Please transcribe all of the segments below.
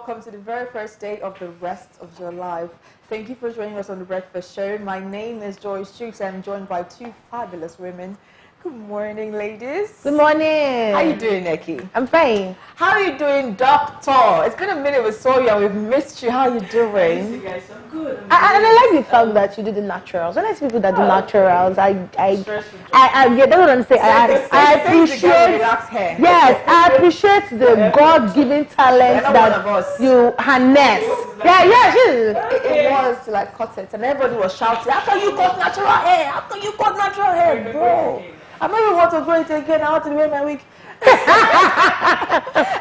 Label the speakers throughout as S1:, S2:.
S1: welcome to the very first day of the rest of your life. Thank you for joining us on the Breakfast Show. My name is Joyce Chooks. I'm joined by two fabulous women. Good morning, ladies.
S2: Good morning.
S1: How you doing, Neki?
S2: I'm fine.
S1: How are you doing, Doctor? It's been a minute with Soya. We've missed you. How are you doing?
S3: You guys, I'm good.
S2: And I like the fact that you do the naturals. When I see people that do naturals, I yeah, that's what I'm saying. I appreciate. Yes, I appreciate the God-given talent that you harness.
S1: It was like cut it, and everybody was shouting, "How can you cut natural hair? How can you cut natural hair, bro? I don't even want to grow it again. I want to wear my wig." I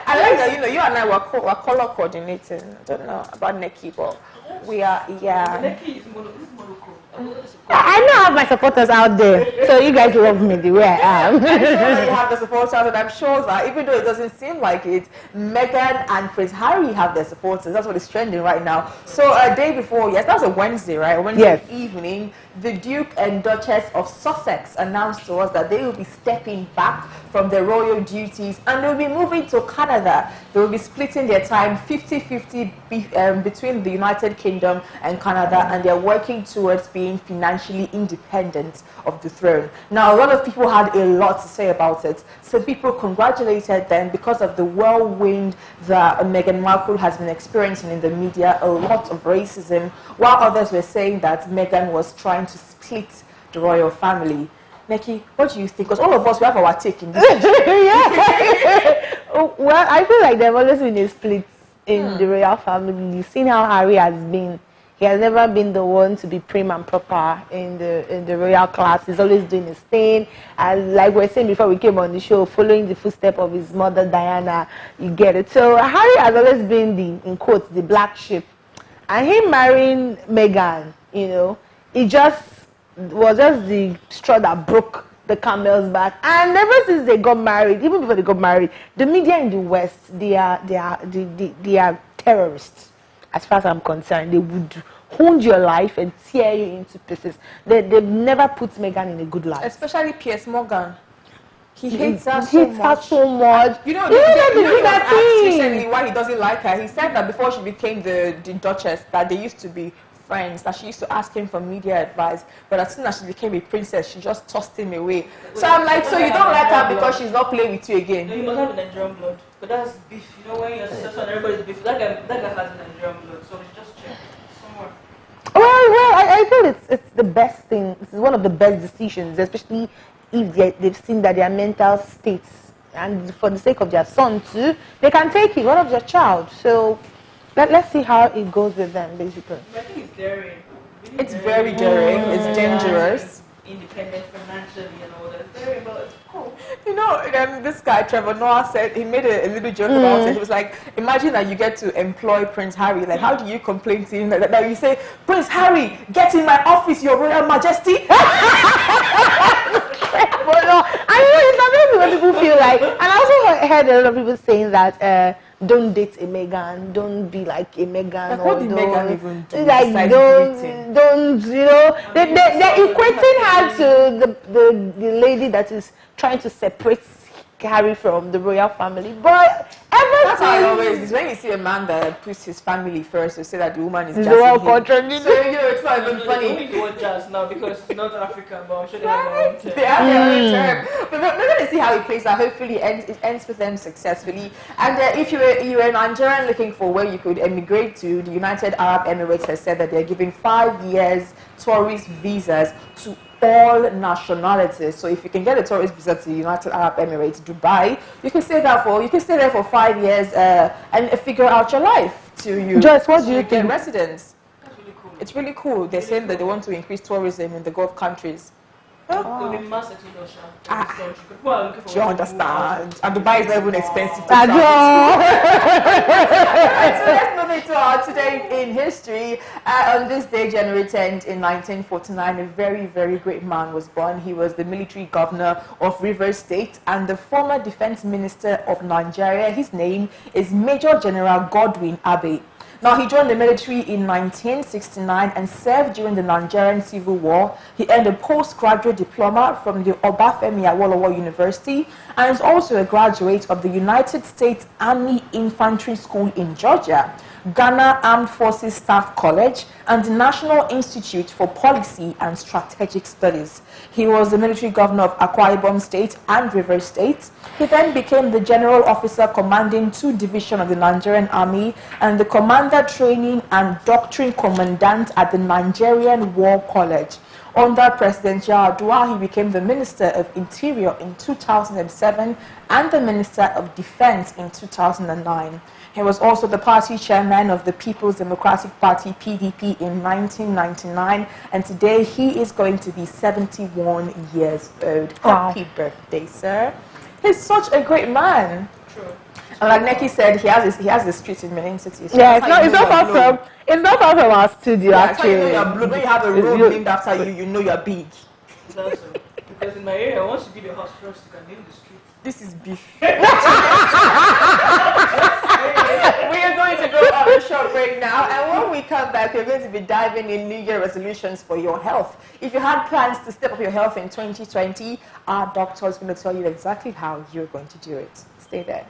S1: like that, you and I were color coordinating. I don't know about Neki, but we are, yeah.
S3: Neki is Morocco.
S2: I know I have my supporters out there, so you guys love me the way I am.
S1: I'm sure that you have the supporters, and I'm sure that even though it doesn't seem like it, Meghan and Prince Harry have their supporters. That's what is trending right now. So a day before, yes, that was a Wednesday, right? Wednesday evening, the Duke and Duchess of Sussex announced to us that they will be stepping back from their royal duties and they will be moving to Canada. They will be splitting their time 50-50 between the United Kingdom and Canada, and they're working towards being financially independent of the throne. Now, a lot of people had a lot to say about it. So people congratulated them because of the whirlwind that Meghan Markle has been experiencing in the media, a lot of racism, while others were saying that Meghan was trying to split the royal family. Neki, what do you think? Because all of us, we have our take in this.
S2: Well, I feel like there have always been a split in the royal family. You've seen how Harry has been. He has never been the one to be prim and proper in the royal class. He's always doing his thing. And like we were saying before we came on the show, following the footsteps of his mother, Diana, you get it. So Harry has always been in quotes, the black sheep. And him marrying Meghan, it just was just the straw that broke the camel's back. And ever since they got married, even before they got married, the media in the West, they are terrorists. As far as I'm concerned, they would wound your life and tear you into pieces. They've never put Meghan in a good light.
S1: Especially Piers Morgan. He hates
S2: her
S1: so much.
S2: You know,
S1: he was asked recently why he doesn't like her. He said that before she became the Duchess, that they used to be friends, that she used to ask him for media advice, but as soon as she became a princess, she just tossed him away. So I'm like, so you don't like her because she's not playing with you again?
S3: No, you must have a Nigerian blood. But that's beef. When you're successful and everybody's beef, that guy has a Nigerian blood, so it's just check somewhere.
S2: Well, I feel it's the best thing. It's one of the best decisions, especially if they've seen that their mental states, and for the sake of their son too, they can take it, one of their child. So let's see how it goes with them, basically.
S3: I think it's daring. Really
S1: it's very daring. It's dangerous.
S3: Independent financially and all that. It's daring, but it's cool.
S1: This guy, Trevor Noah, said, he made a little joke about it. He was like, imagine that you get to employ Prince Harry. Like, how do you complain to him? That you say, Prince Harry, get in my office, your Royal Majesty.
S2: Well, no, I mean, it's what people feel like. And I also heard a lot of people saying that don't date a Meghan, don't be like a Meghan.
S1: Like, what did Meghan even do?
S2: Like, don't, they're equating her to the lady that is trying to separate Harry from the royal family. But
S1: that's how it always is. When you see a man that puts his family first, you say that the woman is
S2: the wrong country.
S1: So it's not even funny.
S3: They don't want jazz now because it's not African, but I'm sure they have their own term.
S1: They have their own term. But we're going to see how it plays out. Hopefully it ends with them successfully. And if you were a Nigerian looking for where you could emigrate to, the United Arab Emirates has said that they're giving 5 years tourist visas to all nationalities. So if you can get a tourist visa to the United Arab Emirates, Dubai, you can stay there for 5 years and figure out your life to you.
S2: Joyce, what do you think?
S1: Residents.
S3: That's really cool.
S1: It's really cool. They're saying that they want to increase tourism in the Gulf countries.
S3: There'll be mass exodus in this country. People are looking for
S1: Do you understand? And Dubai is not even expensive to
S2: I
S1: So let's move into our today in history. On this day, January 10th, in 1949, a very, very great man was born. He was the military governor of Rivers State and the former defense minister of Nigeria. His name is Major General Godwin Abbey. Now, he joined the military in 1969 and served during the Nigerian Civil War. He earned a postgraduate diploma from the Obafemi Awolowo University and is also a graduate of the United States Army Infantry School in Georgia, Ghana Armed Forces Staff College, and the National Institute for Policy and Strategic Studies. He was the military governor of Akwa Ibom State and Rivers State. He then became the general officer commanding 2 divisions of the Nigerian Army and the commander training and doctrine commandant at the Nigerian War College. Under President Yar'Adua, he became the Minister of Interior in 2007 and the Minister of Defense in 2009. He was also the party chairman of the People's Democratic Party, PDP, in 1999, and today he is going to be 71 years old.
S2: Wow.
S1: Happy birthday, sir. He's such a great man.
S3: True.
S1: And like Neki said, he has his street in Benin City. So
S2: Yeah,
S1: that's
S2: it's
S1: how
S2: not
S1: you know
S2: far
S1: you're
S2: from it's not far from our studio
S1: blue. That's how you know
S2: actually.
S1: you're blue. When you have a road named after you, you know you're big.
S3: That's so. Because in my area, once you build your house first, you can name the street.
S1: This is beef. We are going to go on a short break now, and when we come back, we're going to be diving in New Year resolutions for your health. If you had plans to step up your health in 2020, our doctor is going to tell you exactly how you're going to do it. Stay there.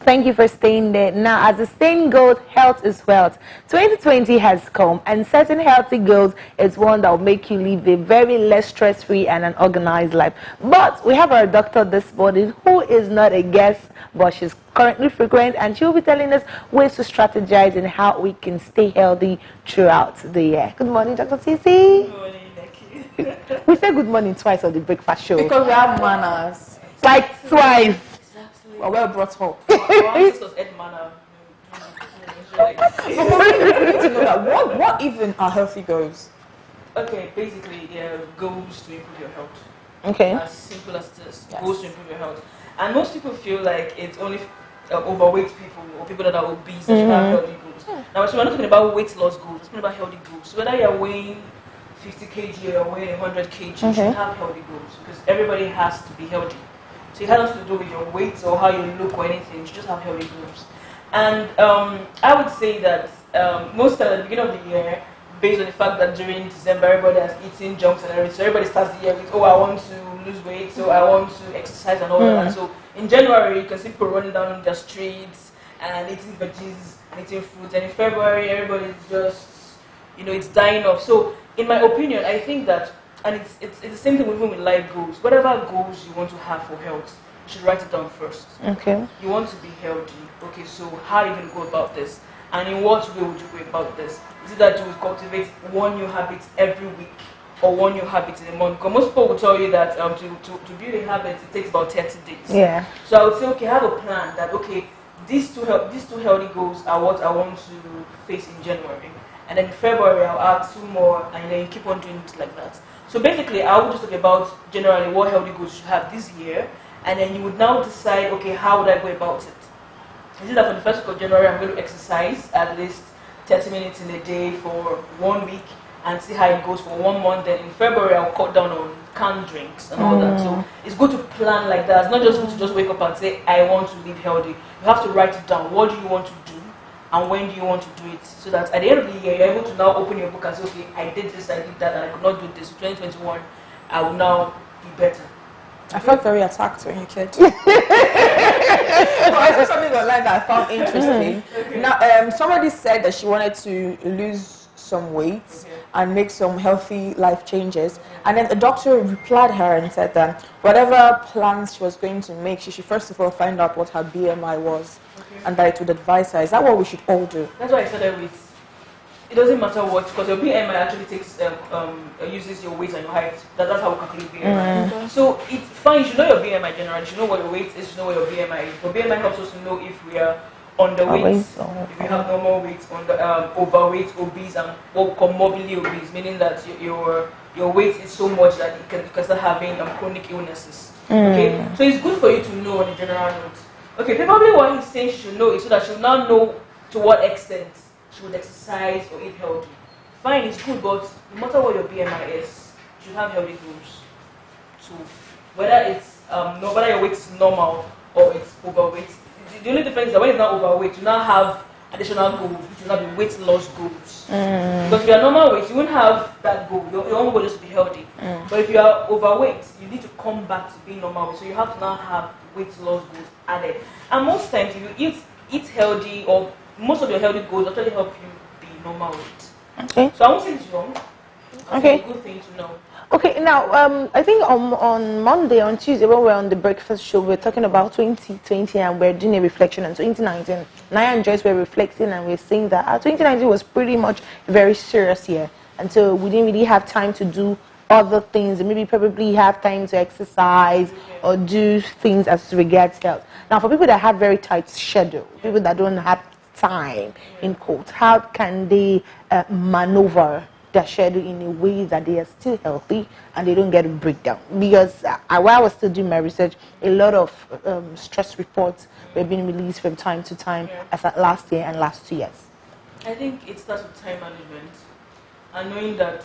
S2: Thank you for staying there. Now, as the saying goes, health is wealth. 2020 has come, and setting healthy goals is one that will make you live a very less stress-free and an organized life. But we have our doctor this morning who is not a guest, but she's currently frequent, and she'll be telling us ways to strategize and how we can stay healthy throughout the year. Good morning, Dr. Cici.
S3: Good morning, Neki.
S2: We say good morning twice on the breakfast show.
S1: Because we have manners.
S2: Like twice.
S1: We're well brought up.
S3: Our ancestors ate manna.
S1: But we need to know that what even are healthy goals?
S3: Okay, basically, they're goals to improve your health.
S2: Okay.
S3: As simple as this.
S1: Yes.
S3: Goals to improve your health. And most people feel like it's only overweight people or people that are obese that should have healthy goals. Now, so we're not talking about weight loss goals, we're talking about healthy goals. So whether you're weighing 50 kg or weighing 100 kg, you should have healthy goals because everybody has to be healthy. So it has nothing to do with your weight or how you look or anything. You should just have healthy goals. And I would say that most at the beginning of the year, based on the fact that during December everybody has eaten junks and everything, so everybody starts the year with, oh, I want to lose weight, so I want to exercise and all of that. So in January, you can see people running down the streets and eating veggies and eating fruits. And in February, everybody's just, it's dying off. So in my opinion, I think that, and it's the same thing even with life goals. Whatever goals you want to have for health, you should write it down first.
S2: Okay.
S3: You want to be healthy. Okay, so how are you going to go about this? And in what way would you go about this? Is it that you will cultivate one new habit every week or one new habit in a month? Because most people will tell you that to build a habit, it takes about 30 days.
S2: Yeah.
S3: So I would say, okay, have a plan that, okay, these two healthy goals are what I want to face in January. And then in February, I'll add 2 more, and then you keep on doing it like that. So basically, I would just talk about generally what healthy goals you should have this year, and then you would now decide, okay, how would I go about it? Is it that for the first week of January, I'm going to exercise at least 30 minutes in a day for 1 week and see how it goes for 1 month. Then in February, I'll cut down on canned drinks and all that. So it's good to plan like that. It's not just good to just wake up and say, I want to live healthy. You have to write it down. What do you want to do? And when do you want to do it? So that at the end of the year, you're able to now open your book and say, okay, I did this, I did that, and I could not do this. 2021, I will now be better.
S1: I felt very attacked when you said. I saw something online that I found interesting. Now, somebody said that she wanted to lose some weight and make some healthy life changes. And then the doctor replied her and said that whatever plans she was going to make, she should first of all find out what her BMI was and that it would advise her. Is that what we should all do?
S3: That's why I started with. It doesn't matter what, because your BMI actually takes uses your weight and your height. That's how we calculate BMI. So it's fine. You should know your BMI generally. You should know what your weight is. You should know what your BMI is. But BMI helps us to know if we are underweight, if you have normal weight, overweight, obese, and what we call morbidly obese, meaning that your weight is so much that you can start having chronic illnesses. Okay, so it's good for you to know on a general note. Okay, probably what he's saying she should know is so that she'll now know to what extent she would exercise or eat healthy. Fine, it's good, but no matter what your BMI is, you should have healthy goals. So whether it's whether your weight is normal or it's overweight, the only difference is that when it's not overweight, you now have additional goals, which will not be weight loss goals. Because if you are normal weight, you won't have that goal. Your own goal is to be healthy. But if you are overweight, you need to come back to being normal weight. So you have to now have weight loss goals added. And most times, if you eat healthy, or most of your healthy goals actually help you be normal weight.
S2: Okay.
S3: So I won't say it's wrong.
S2: Okay.
S3: It's a good thing to know.
S2: Okay, now, I think on Monday, on Tuesday, when we're on the breakfast show, we're talking about 2020 and we're doing a reflection on 2019. Naya and Joyce were reflecting and we're saying that 2019 was pretty much a very serious year. And so we didn't really have time to do other things, and maybe probably have time to exercise or do things as regards health. Now, for people that have very tight schedule, people that don't have time, in quotes, how can they maneuver their schedule in a way that they are still healthy and they don't get a breakdown? Because while I was still doing my research, a lot of stress reports were being released from time to time as at last year and last 2 years.
S3: I think it starts with time management and knowing that,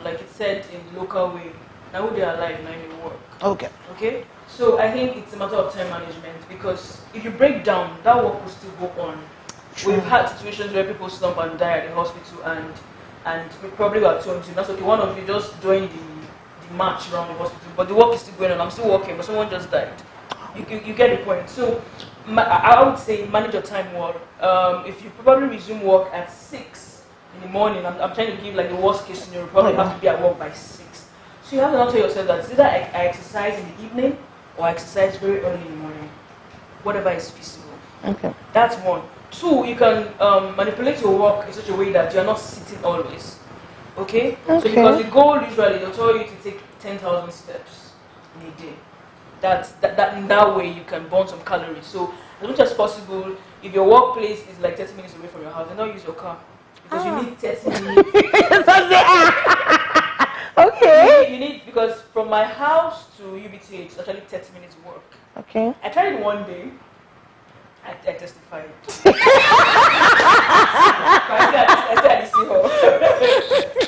S3: like it said in the local way, now they are alive, now they work.
S2: Okay.
S3: Okay? So I think it's a matter of time management, because if you break down, that work will still go on.
S2: True.
S3: We've had situations where people slump and die at the hospital, and we probably were told to, that's okay, one of you just joined the march around the hospital, but the work is still going on, I'm still working, but someone just died. You get the point. So I would say manage your time well. If you probably resume work at 6 in the morning, I'm trying to give like the worst case scenario, you probably have to be at work by 6. So you have to now tell yourself that it's either I exercise in the evening or I exercise very early in the morning, whatever is feasible.
S2: Okay.
S3: That's one. 2, you can manipulate your work in such a way that you're not sitting always. Okay? So because the goal usually, they'll tell you to take 10,000 steps in a day. That in that way you can burn some calories. So as much as possible, if your workplace is like 30 minutes away from your house, then don't use your car. Because you need 30 minutes.
S2: Okay.
S3: You need, because from my house to UBTH, it's actually 30 minutes work.
S2: Okay.
S3: I tried it one day. I testified. I said I didn't see her.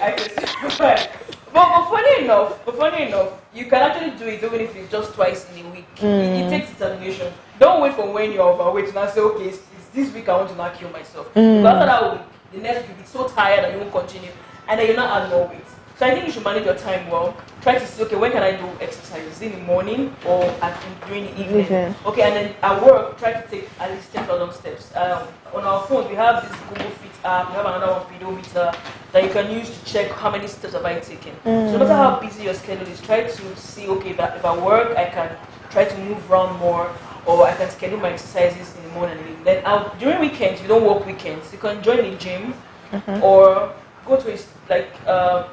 S3: I testified. But funny enough, you can actually do it even if it's just twice in a week. It takes determination. Don't wait for when you're overweight and say, okay, it's this week I want to not kill myself. Because after that week, the next week you'll be so tired that you won't continue, and then you'll not add more weight. So I think you should manage your time well. Try to see, okay, when can I do exercise? Is it in the morning or during the evening? Okay, and then at work, try to take at least 10,000 steps. On our phones, we have this Google Fit app. We have another one, pedometer, that you can use to check how many steps have I taken. So no matter how busy your schedule is, try to see, okay, if I work, I can try to move around more, or I can schedule my exercises in the morning. Then during weekends, you don't work weekends, you can join the gym or go to a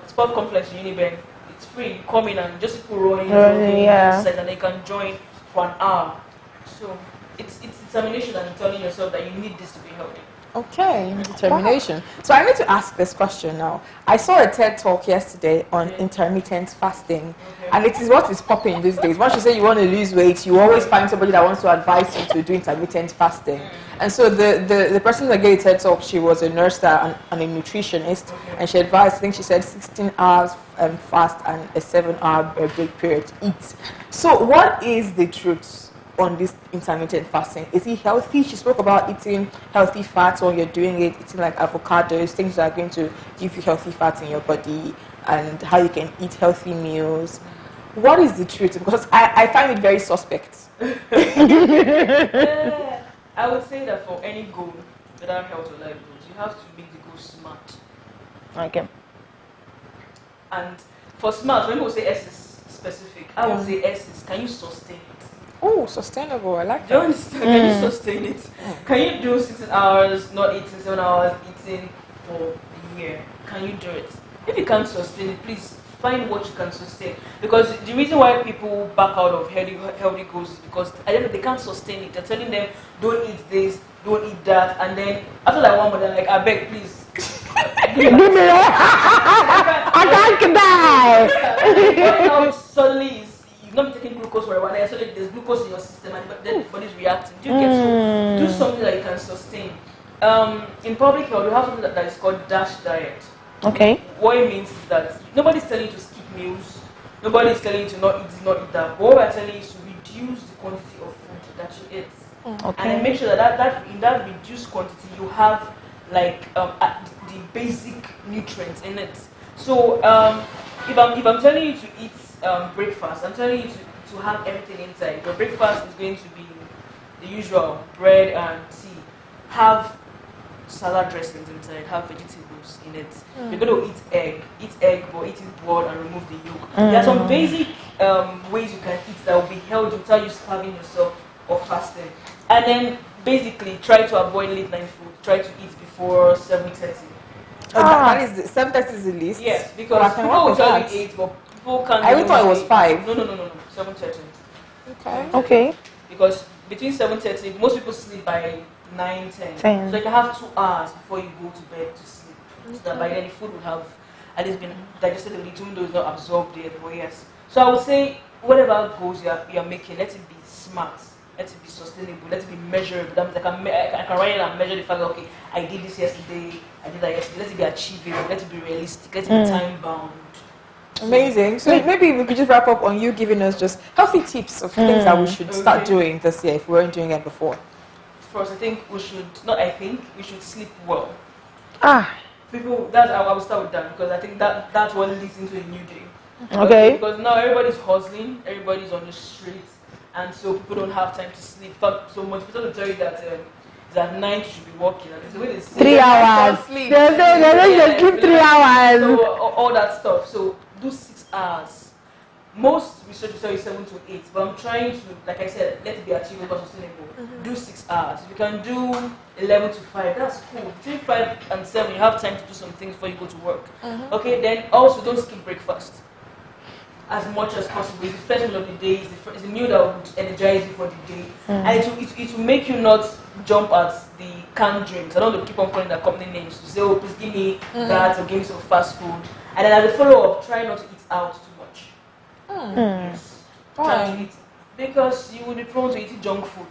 S3: sport complex in Uniben. It's free. You come in and just people rolling, and then you can join for an hour. So it's determination and telling yourself that you need this to be healthy.
S1: Okay, determination. So I need to ask this question now. I saw a TED talk yesterday on intermittent fasting, and it is what is popping these days. Once you say you want to lose weight, you always find somebody that wants to advise you to do intermittent fasting. And so the person that gave a TED talk, she was a nurse and a nutritionist, and she advised, I think she said 16 hours fast and a 7-hour break period to eat. So what is the truth on this intermittent fasting? Is it healthy? She spoke about eating healthy fats while you're doing it, eating like avocados, things that are going to give you healthy fats in your body, and how you can eat healthy meals. What is the truth? Because I find it very suspect.
S3: I would say that for any goal, whether health or life goals, you have to make the goal smart.
S2: Okay.
S3: And for smart, when people say S is specific, I would say S is, can you sustain it?
S1: Oh, sustainable. I like
S3: Do you
S1: that.
S3: understand? Can you sustain it? Can you do 16 hours, not eating, 7 hours, eating for a year? Can you do it? If you can't sustain it, please find what you can sustain. Because the reason why people back out of healthy goals is because I don't know, they can't sustain it. They're telling them, don't eat this, don't eat that, and then after that one month, they're like, I beg, please.
S2: Give me I can't die.
S3: Now suddenly you've not been taking glucose for a while, and suddenly there's glucose in your system, and then the body's reacting. Do you get so? Do something that you can sustain. In public health, we have something that is called DASH diet.
S2: Okay.
S3: What it means is that nobody's telling you to skip meals. Nobody's telling you to not eat this, not eat that. But what we're telling you is to reduce the quantity of food that you eat, and then make sure that in that reduced quantity you have like the basic nutrients in it. So if I'm telling you to eat breakfast, I'm telling you to have everything inside. Your breakfast is going to be the usual bread and tea. Have salad dressings inside. Have vegetables in it. You're going to eat egg, but eat it boiled and remove the yolk. There are some basic ways you can eat that will be healthy without you starving yourself or fasting. And then basically try to avoid late night food. Try to eat before 7:30.
S1: That is 7:30 is the least.
S3: Yes, because people will tell you 8, but people can't.
S1: I even thought it was 5.
S3: No, 7:30.
S1: Okay.
S2: Okay.
S3: Because between 7:30, most people sleep by 9, 10.
S2: 10.
S3: So you can have 2 hours before you go to bed to sleep. So that by then the food will have at least been digested a little, even though it's not absorbed yet. But yes. So I would say whatever goals you're making, let it be smart. Let it be sustainable. Let it be measurable. That means I can write it and measure the fact that okay, I did this yesterday, I did that yesterday. Let it be achievable. Let it be realistic. Let it be time bound.
S1: Amazing. So maybe we could just wrap up on you giving us just healthy tips of things that we should start doing this year if we weren't doing it before.
S3: First, we should sleep well. People, I will start with that because I think that's what leads into a new day.
S2: Okay.
S3: Because now everybody's hustling, everybody's on the streets, and so people don't have time to sleep. So much people will tell you that it's at 9 you should be working. And it's the way they say
S2: 3 hours. They're sleep 3 hours.
S3: So all that stuff. So do 6 hours. Most research will tell you 7 to 8, but I'm trying to, like I said, let it be achievable and sustainable. Do 6 hours. If you can do 11 to 5, that's cool. Between 5 and 7, you have time to do some things before you go to work. Okay, then also don't skip breakfast as much as possible. It's the first meal of the day. It's the meal that will energize you for the day, and it will make you not jump at the canned drinks. I don't want to keep on calling their company names to say, oh, please give me that or give me some fast food. And then as a follow-up, try not to eat out too much. Yes. Try to eat, because you will be prone to eating junk food.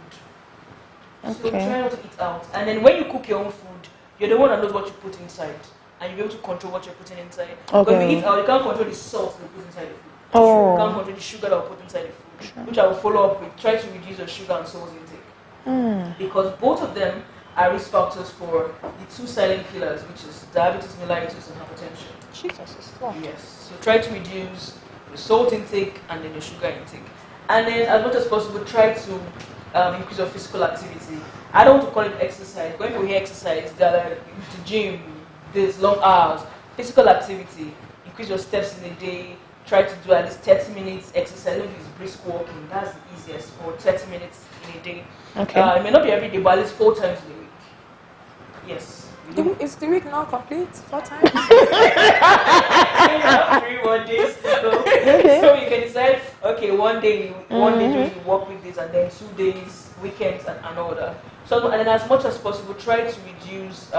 S3: So try not to eat out. And then when you cook your own food, you're the one that knows what you put inside, and you'll be able to control what you're putting inside. Because if you eat out, you can't control the salt that you put inside the food. You can't control the sugar that will put inside the food, which I will follow up with. Try to reduce your sugar and salt intake, because both of them are risk factors for the 2 silent killers, which is diabetes mellitus and hypertension.
S1: Jesus is strong.
S3: Yes. So try to reduce your salt intake and then your sugar intake, and then as much as possible try to increase your physical activity. I don't want to call it exercise. When people hear exercise, they're like the gym, this long hours. Physical activity. Increase your steps in a day. Try to do at least 30 minutes exercise. If it's brisk walking, that's the easiest, for 30 minutes in a day.
S2: Okay.
S3: It may not be every day, but at least 4 times in a week. Yes.
S1: Is the week now complete? 4 times?
S3: You have 3 more days to go. So you can decide, okay, one day during the work weekdays, and then 2 days, weekends, and all that. So, and then as much as possible, try to reduce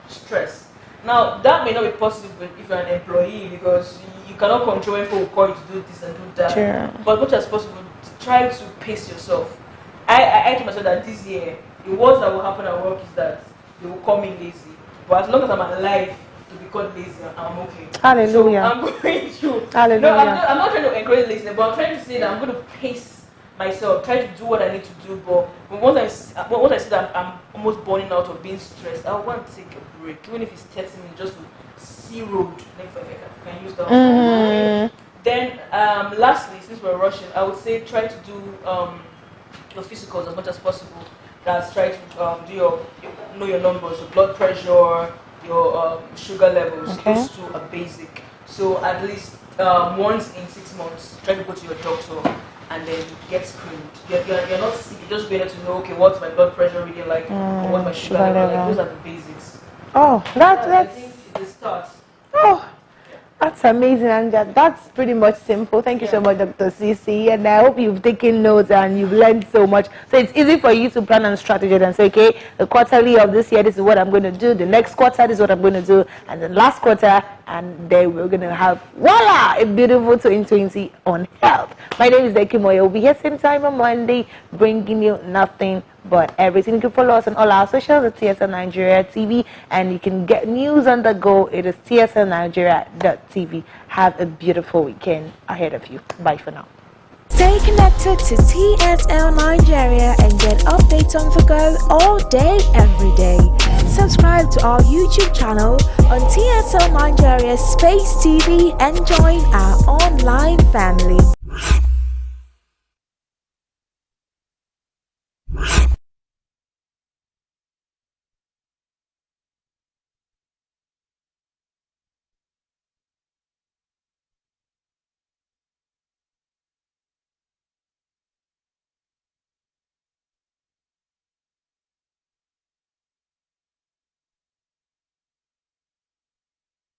S3: stress. Now, that may not be possible if you're an employee, because you cannot control when people call you to do this and do that.
S2: Sure.
S3: But as much as possible, try to pace yourself. I told myself that this year, the worst that will happen at work is that they will call me lazy. But as long as I'm alive to be called lazy, I'm okay.
S2: Hallelujah.
S3: So I'm going to.
S2: Hallelujah.
S3: No, I'm not trying to encourage laziness, but I'm trying to say that I'm going to pace myself, try to do what I need to do. But once I see that I'm almost burning out of being stressed, I want to take a break, even if it's 30 minutes, just to see road. If I can use that. Then, lastly, since we're rushing, I would say try to do your physicals as much as possible. That's try to do know your numbers, your blood pressure, your sugar levels.
S2: Okay.
S3: Those two are basic. So at least once in 6 months, try to go to your doctor and then get screened. You're not sick. You're just better to know, okay, what's my blood pressure really like, or what's my sugar level like. Those are the basics.
S2: Oh,
S3: I
S2: that's
S3: think it starts.
S2: oh. That's amazing, and that's pretty much simple. Thank you so much, Dr. CC, and I hope you've taken notes and you've learned so much. So it's easy for you to plan and strategize and say, okay, the quarterly of this year, this is what I'm going to do. The next quarter, this is what I'm going to do, and the last quarter, and then we're going to have, voila, a beautiful 2020 on health. My name is Deki Moyo. We'll be here same time on Monday, bringing you nothing but everything. You can follow us on all our socials at TSL Nigeria TV, and you can get news on the go. It is tslnigeria.tv. Have a beautiful weekend ahead of you. Bye for now.
S4: Stay connected to TSL Nigeria and get updates on the go all day, every day. Subscribe to our YouTube channel on TSL Nigeria Space TV and join our online family.